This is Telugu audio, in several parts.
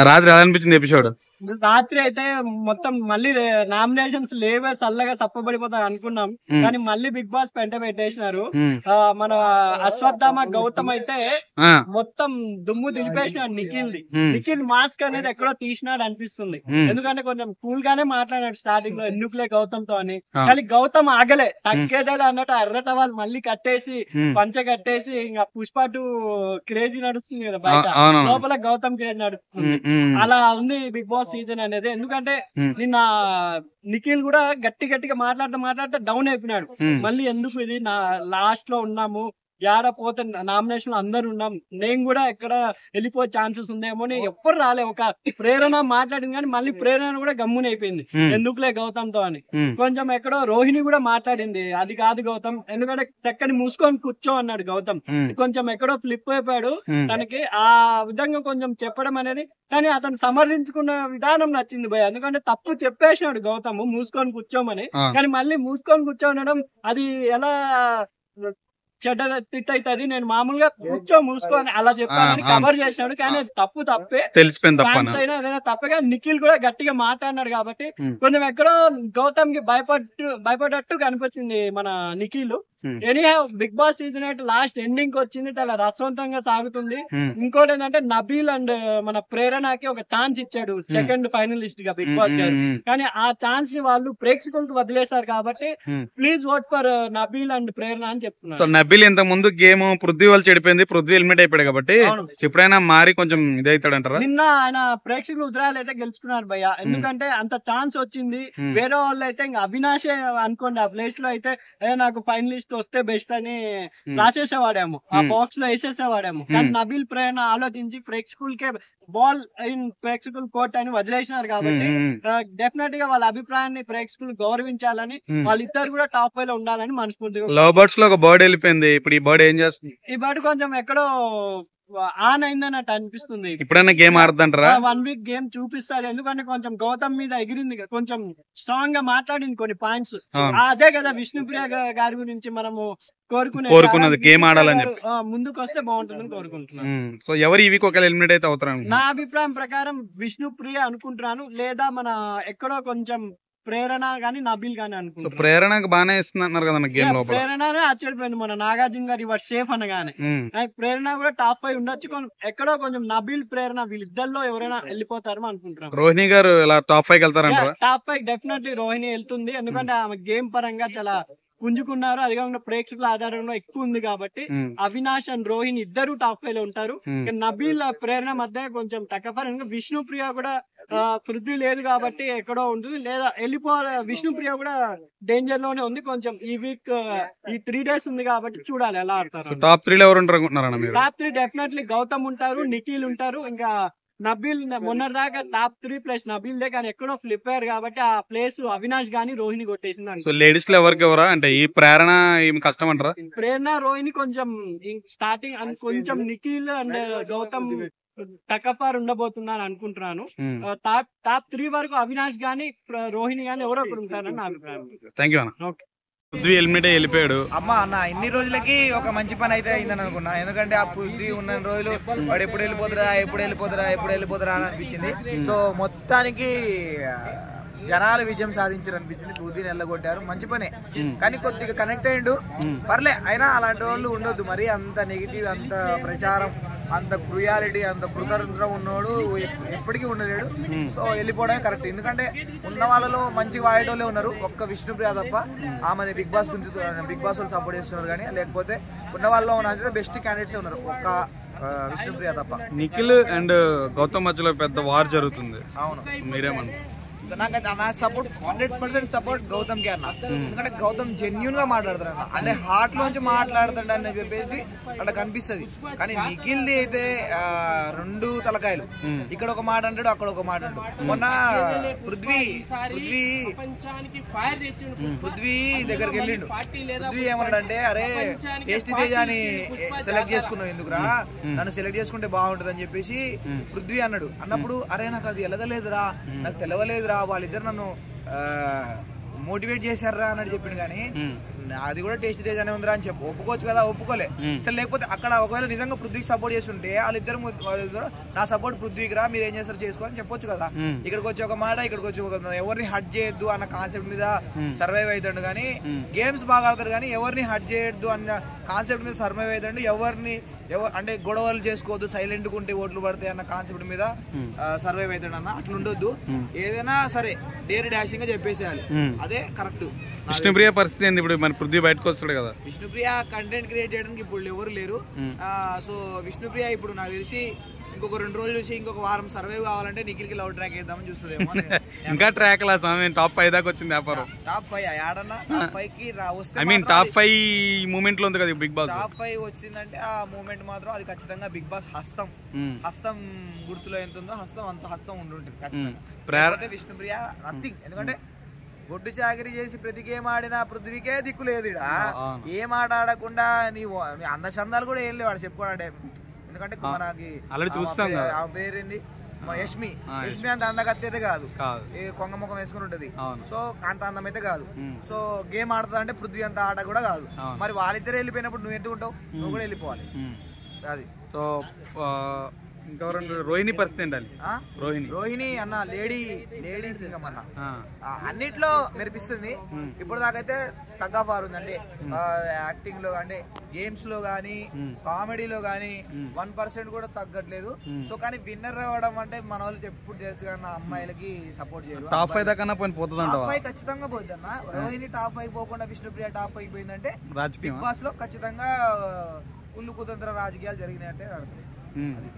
రాత్రి ఎలా అనిపించింది ఎపిసోడ్? రాత్రి అయితే మొత్తం మళ్ళీ నామినేషన్స్ లేవే చల్లగా సప్పబడిపోతా అనుకున్నాం, కానీ మళ్ళీ బిగ్ బాస్ పెంట పెట్టేసినారు. మన అశ్వత్థామ గౌతమ్ అయితే మొత్తం దుమ్ము దులిపేసినాడు నిఖిల్ మాస్క్ అనేది ఎక్కడో తీసినాడు అనిపిస్తుంది. ఎందుకంటే కొంచెం కూల్ గానే మాట్లాడాడు స్టార్టింగ్ లో ఎందుకులే గౌతమ్ తో అని, కానీ గౌతమ్ ఆగలే, తగ్గేదేలే అన్నట్టు అర్రట వాళ్ళు మళ్ళీ కట్టేసి పంచ కట్టేసి ఇంకా పుష్ప 2 క్రేజీ నడుస్తుంది కదా బయట, లోపల గౌతమ్ క్రేజ్ నడుస్తుంది. అలా ఉంది బిగ్ బాస్ సీజన్ అనేది. ఎందుకంటే నిన్న నిఖిల్ కూడా గట్టిగా మాట్లాడుతూ డౌన్ అయిపోయినాడు. మళ్ళీ ఎందుకు ఇది లాస్ట్ లో ఉన్నాము, ఏడ పోతే నామినేషన్ లో అందరు ఉన్నాం, నేను కూడా ఎక్కడ వెళ్ళిపోయే ఛాన్సెస్ ఉందేమో అని ఎప్పుడు రాలే. ఒక ప్రేరణ మాట్లాడింది కానీ మళ్ళీ ప్రేరణ కూడా గమ్మున అయిపోయింది ఎందుకులే గౌతమ్ తో అని. కొంచెం ఎక్కడో రోహిణి కూడా మాట్లాడింది, అది కాదు గౌతమ్, ఎందుకంటే చక్కని మూసుకొని కూర్చో అన్నాడు గౌతమ్. కొంచెం ఎక్కడో ఫ్లిప్ అయిపోయాడు తనకి, ఆ విధంగా కొంచెం చెప్పడం అనేది. కానీ అతను సమర్థించుకున్న విధానం నచ్చింది భయ, ఎందుకంటే తప్పు చెప్పేసినాడు గౌతమ్ మూసుకొని కూర్చోమని, కానీ మళ్ళీ మూసుకొని కూర్చోనడం అది ఎలా చెడ్డ తిట్ అవుతుంది. నేను మామూలుగా మూసుకొని అలా చెప్పానని కవర్ చేసినాడు, కానీ అది తప్పే తెలిసిపోయింది. అయినా అదైనా తప్పగా నిఖిల్ కూడా గట్టిగా మాట్లాడినాడు కాబట్టి కొంచెం ఎక్కడో గౌతమ్ కి భయపడ్డట్టు కనిపించింది మన Nikhil. Anyhow Bigg Boss season 8 last ending వచ్చింది, చాలా రసవంతంగా సాగుతుంది. ఇంకోటి ఏంటంటే నబీల్ అండ్ మన ప్రేరణకి ఒక ఛాన్స్ ఇచ్చాడు సెకండ్ ఫైనలిస్ట్ గా బిగ్ బాస్ గారు, కానీ ఆ ఛాన్స్ ని వాళ్ళు ప్రేక్షకులకు వదిలేశారు. కాబట్టి please vote for Nabeel and Prerana అని చెప్తున్నారు. నబీల్ ఇంత ముందు గేమ్ పృథ్వీ వాళ్ళు చెడిపోయింది, పృథ్వీ ఎలిమినేట్ అయిపోయాడు కాబట్టి ఎప్పుడైనా మారి కొంచెం ఇదైతాడు అంటారా? నిన్న ఆయన ప్రేక్షకులు ఉత్తరాలు అయితే గెలుచుకున్నారు భయ్య, ఎందుకంటే అంత ఛాన్స్ వచ్చింది. వేరే వాళ్ళు అయితే ఇంకా అవినాషే అనుకోండి, ఆ ప్లేస్ లో అయితే నాకు ఫైనలిస్ట్ వస్తే బెస్ట్ అని రాసేసేవాడేమో, ఆ బాక్స్ లో వేసేసేవాడేమో. కానీ నబీల్ ప్రేరణ ఆలోచించి ప్రేక్షకులకే బాల్ ఇన్ ప్రేక్షకులు కోర్ట్ అని వదిలేసినారు. కాబట్టి డెఫినెట్ గా వాళ్ళ అభిప్రాయాన్ని ప్రేక్షకులు గౌరవించాలని, వాళ్ళిద్దరు కూడా టాప్ 5 లో ఉండాలని మనస్ఫూర్తిగా. లవ్ బర్డ్స్ లో ఒక బర్డ్ వెళ్ళిపోయింది, ఇప్పుడు ఈ బర్డ్ ఏం చేస్తుంది? ఈ బర్డ్ కొంచెం ఎక్కడో ఆన్ అయిందన్నట్టు అనిపిస్తుంది. ఇప్పుడైనా గేమ్ ఆడుతుంటారా? 1 వీక్ గేమ్ చూపిస్తారు, ఎందుకంటే కొంచెం గౌతమ్ మీద ఎగిరింది, కొంచెం స్ట్రాంగ్ గా మాట్లాడింది కొన్ని పాయింట్స్. అదే కదా విష్ణుప్రియ గారి గురించి మనము కోరుకున్నది, గేమ్ ఆడాలని ముందుకు వస్తే బాగుంటుందని కోరుకుంటున్నాను. సో ఎవరు ఈ వీక్ ఒకవేళ ఎలిమినేట్ అయితే అవుతారు? నా అభిప్రాయం ప్రకారం విష్ణుప్రియ అనుకుంటున్నాను, లేదా మన ఎక్కడో కొంచెం ప్రేరణ గానీ నబీల్ గానీ అనుకుంటున్నాను. ప్రేరణకు బాగానే ఇస్తున్నారు కదా గేమ్ లోపల. ప్రేరణనే ఆశ్చర్యపోయింది మన నాగార్జున గారు ఇవాళ సేఫ్ అనగానే. ప్రేరణ కూడా టాప్ 5 ఉండొచ్చు, ఎక్కడో కొంచెం నబీల్ ప్రేరణ వీళ్ళిద్దరిలో ఎవరైనా వెళ్ళిపోతారో అనుకుంటున్నాను. రోహిణి గారు ఇలా టాప్ 5 వెళ్తారంటారా? టాప్ 5 డెఫినెట్లీ రోహిణి వెళ్తుంది, ఎందుకంటే ఆమె గేమ్ పరంగా చాలా పుంజుకున్నారు, అది కాకుండా ప్రేక్షకుల ఆధారంలో ఎక్కువ ఉంది కాబట్టి అవినాష్ అండ్ రోహిణి ఇద్దరు టాప్ 5 లో ఉంటారు. నబీల్ ప్రేరణ మధ్య కొంచెం టకఫర్. విష్ణుప్రియ కూడా పృథ్వీ లేదు కాబట్టి ఎక్కడో ఉంటుంది, లేదా వెళ్ళిపోవాలి. విష్ణుప్రియ కూడా డేంజర్ లోనే ఉంది కొంచెం. ఈ వీక్ ఈ 3 days ఉంది కాబట్టి చూడాలి ఎలా ఆడతారు. టాప్ 3 లో ఎవరు ఉంటారు అనుకుంటున్నారా మీరు? టాప్ 3 డెఫినెట్లీ గౌతమ్ ఉంటారు, నిఖిల్ ఉంటారు, ఇంకా నబీల్ మొన్న దాకా టాప్ 3 ప్లస్ నబీల్ దే, కానీ ఎక్కడో ఫ్లిప్ అయ్యారు కాబట్టి ఆ ప్లేస్ అవినాష్ గానీ రోహిణి కొట్టేసింది. సో లేడీస్ లో ఎవరా అంటే ఈ ప్రేరణ కష్టం అంటారా? ప్రేరణ రోహిణి కొంచెం స్టార్టింగ్ కొంచెం నిఖిల్ అండ్ గౌతమ్ టకఫార్ ఉండబోతున్నారు అనుకుంటున్నాను. టాప్ 3 వరకు అవినాష్ గానీ రోహిణి గానీ ఎవరో ఒకరు ఉంటారని నా అభిప్రాయం. థ్యాంక్ యూ అన్న. పృథ్వీ ఎలిమినేట్ వెళ్ళిపోయాడు. అమ్మా అన్న ఇన్ని రోజులకి ఒక మంచి పని అయితే అయిందని అనుకున్నా, ఎందుకంటే ఆ పృథ్వీ ఉన్న రోజులు వాడు ఎప్పుడు వెళ్ళిపోతారా అని అనిపించింది. సో మొత్తానికి జనాలు విజయం సాధించారు అనిపించింది, పృథ్వీని వెళ్ళగొట్టారు, మంచి పనే. కానీ కొద్దిగా కనెక్ట్ అయ్యిండు, పర్లే. అయినా అలాంటి వాళ్ళు ఉండొద్దు, మరి అంత నెగిటివ్, అంత ప్రచారం, అంత క్రూయాలిటీ, అంత కృతజ్ఞత ఉన్నోడు ఎప్పటికీ ఉండలేడు. సో వెళ్ళిపోవడమే కరెక్ట్, ఎందుకంటే ఉన్న వాళ్ళలో మంచిగా వాడేటోళ్ళే ఉన్నారు, ఒక్క విష్ణుప్రియ తప్ప. ఆమె బిగ్ బాస్ వాళ్ళు సపోర్ట్ చేస్తున్నారు, కానీ లేకపోతే ఉన్న వాళ్ళలో ఉన్న బెస్ట్ క్యాండిడేట్స్ ఉన్నారు, ఒక్క విష్ణుప్రియ తప్ప. నిఖిల్ అండ్ గౌతమ్ మధ్యలో పెద్ద వార్ జరుగుతుంది. అవును, మీరేమన్నా? నా సపోర్ట్ 100% సపోర్ట్ గౌతమ్ కి అన్న, ఎందుకంటే గౌతమ్ జెన్యున్ గా మాట్లాడతాడు అన్న, అంటే హార్ట్ లోంచి మాట్లాడతాడు అని చెప్పేసి అట్లా కనిపిస్తుంది. కానీ నిఖిల్ది అయితే 2 తలకాయలు, ఇక్కడ ఒక మాట అంటాడు, అక్కడ ఒక మాట అంటాడు. మొన్న పృథ్వీ దగ్గరికి వెళ్ళిండు, పృథ్వీ ఏమన్నాడంటే, అరే టేస్టీ తేజాని సెలెక్ట్ చేసుకున్నావు ఎందుకురా, నన్ను సెలెక్ట్ చేసుకుంటే బాగుంటది అని చెప్పేసి పృథ్వీ అన్నాడు. అన్నప్పుడు అరే నాకు అది ఎలగలేదురా, నాకు తెలవలేదురా, వాళ్ళిద్దరు నన్ను మోటివేట్ చేశారా అన్నట్టు చెప్పిండు. కానీ అది కూడా టేస్ట్ తేజ్ అనే ఉందిరా అని చెప్పు, ఒప్పుకోవచ్చు కదా, ఒప్పుకోలే. అసలు లేకపోతే అక్కడ ఒకవేళ నిజంగా పృథ్వీకి సపోర్ట్ చేస్తుంటే వాళ్ళిద్దరు నా సపోర్ట్ పృథ్వీకి రా, మీరు ఏం చేస్తారు చేసుకోవాలని చెప్పొచ్చు కదా. ఇక్కడికి వచ్చి ఒక మాట, ఇక్కడికి వచ్చి ఒక ఎవరిని హట్ చేయొద్దు అన్న కాన్సెప్ట్ మీద సర్వైవ్ అవుతాడు కానీ, గేమ్స్ బాగా ఆడతారు కానీ ఎవరిని హట్ చేయొద్దు అన్న కాన్సెప్ట్ మీద సర్వైవ్ అవుతాడు. ఎవరిని అంటే గొడవలు చేసుకోవద్దు, సైలెంట్ గా ఉంటే ఓట్లు పడతాయి అన్న కాన్సెప్ట్ మీద సర్వైవ్ అవుతాడు అన్న. అట్లా ఉండొద్దు, ఏదైనా సరే డేర్ డాషింగ్ గా చెప్పేసేయాలి, అదే కరెక్ట్. విష్ణుప్రియ పరిస్థితి ఏంది ఇప్పుడు? మన పృథ్వీ బయటకు వస్తాడు కదా. విష్ణుప్రియ కంటెంట్ క్రియేట్ చేయడానికి ఇప్పుడు ఎవరు లేరు. సో విష్ణుప్రియ ఇప్పుడు నాకు తెలిసి ఇంకొక 2 రోజులు చూసి ఇంకొక వారం సర్వైవ్ కావాలంటే నిఖిల్కి లవ్ ట్రాక్ వేద్దామని చూస్తుందేమో. ఇంకా ట్రాక్ లా టాప్ 5 దాకా వచ్చింది వ్యాపారం. టాప్ 5 ఆడన్నా టాప్ 5 కి వస్తే ఐ మీన్ టాప్ 5 మూమెంట్ లో ఉంది కదా బిగ్ బాస్. టాప్ 5 వచ్చిందంటే ఆ మూమెంట్ మాత్రం అది ఖచ్చితంగా బిగ్ బాస్ హస్తం గుర్తులో ఎంత ఉందో అంత హస్తం ఉండుంటుంది ఖచ్చితంగా. విష్ణుప్రియ నథింగ్, ఎందుకంటే గొడ్డు చాకరీ చేసి ప్రతి గేమ్ ఆడినా పృథ్వీకే దిక్కు లేదు. ఏం ఆట ఆడకుండా నీవు అందచందాలు కూడా ఏం లేవు వాడు చెప్పుకోవాలంటే. ఎందుకంటే మనకి పేరేంది యష్మి అంత అందగత్తి అయితే కాదు, కొంగ ముఖం వేసుకుని ఉంటది. సో అంత అందం అయితే కాదు. సో గేమ్ ఆడుతుంది అంటే పృథ్వీ అంత ఆట కూడా కాదు. మరి వాళ్ళిద్దరు వెళ్ళిపోయినప్పుడు నువ్వు ఎట్టు ఉంటావు? నువ్వు కూడా వెళ్ళిపోవాలి. అది సో ఇంకా రోహిణి పరిస్థితి ఏంటండి? రోహిణి అన్న లేడీ సింగం అన్న, అన్నిట్లో మెరిపిస్తుంది. ఇప్పుడు దాకైతే టగ్ ఆఫ్ వార్ ఉందండి. యాక్టింగ్ లో అంటే గేమ్స్ లో గానీ కామెడీలో గానీ 1% కూడా తగ్గట్లేదు. సో కానీ విన్నర్ అవ్వడం అంటే మన వాళ్ళకి ఎప్పుడు తెలుసు కానీ అమ్మాయిలకి సపోర్ట్ చేయరు. టాప్ 5 దాకా పోతుంది, టాప్ 5 ఖచ్చితంగా పోతుంది అన్న. రోహిణి టాప్ 5 పోకుండా విష్ణుప్రియ టాప్ 5 పోయిందంటే బిగ్ బాస్ లో ఖచ్చితంగా కుళ్ళు కుతంత్ర రాజకీయాలు జరిగినాయంటే అర్థం.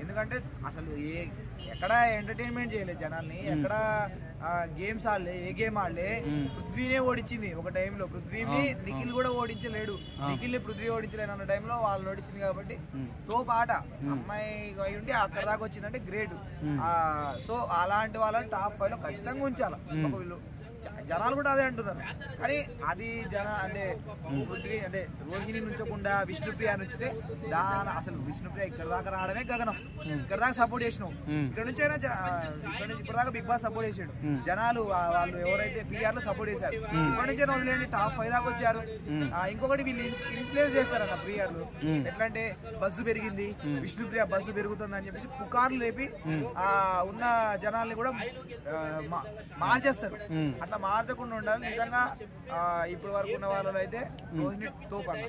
ఎందుకంటే అసలు ఎక్కడ ఎంటర్టైన్మెంట్ చేయలేదు జనాల్ని, ఎక్కడ గేమ్స్ ఆడలే, ఏ గేమ్ ఆడలే. పృథ్వీనే ఓడించింది ఒక టైంలో, పృథ్వీని నిఖిల్ కూడా ఓడించలేడు, నిఖిల్ ని పృథ్వీ ఓడించలేను అన్న టైంలో వాళ్ళు ఓడించింది. కాబట్టి తోపు ఆట అమ్మాయి అయి ఉండి అక్కడ దాకా వచ్చిందంటే గ్రేట్. సో అలాంటి వాళ్ళని టాప్ 5 లో ఖచ్చితంగా ఉంచాలి. వీళ్ళు జనాలు కూడా అదే అంటున్నారు. కానీ అది అంటే పృథ్వీ అంటే రోహిణి నుంచకుండా విష్ణుప్రియ నుంచితే అసలు విష్ణుప్రియ ఇక్కడ దాకా రావడమే గగనం. ఇక్కడ దాకా సపోర్ట్ చేసినావు, ఇక్కడ నుంచి అయినా ఇప్పుడు దాకా బిగ్ బాస్ సపోర్ట్ చేసాడు. జనాలు వాళ్ళు ఎవరైతే పిఆర్ లో సపోర్ట్ చేశారు, ఇప్పటి నుంచే వదిలేండి టాప్ 5 దాకా వచ్చారు. ఇంకొకటి వీళ్ళు ఇన్ఫ్లుయెన్స్ చేస్తారన్న పిఆర్లు. ఎట్లా అంటే బస్సు పెరిగింది, విష్ణుప్రియ బస్సు పెరుగుతుంది అని చెప్పేసి పుకార్లు లేపి ఉన్న జనాల్ని కూడా మార్చేస్తారు. అట్లా మార్చకుండా ఉండాలి. నిజంగా ఇప్పటి వరకు ఉన్న వాళ్ళలో అయితే రోహిణి తోపు అన్న.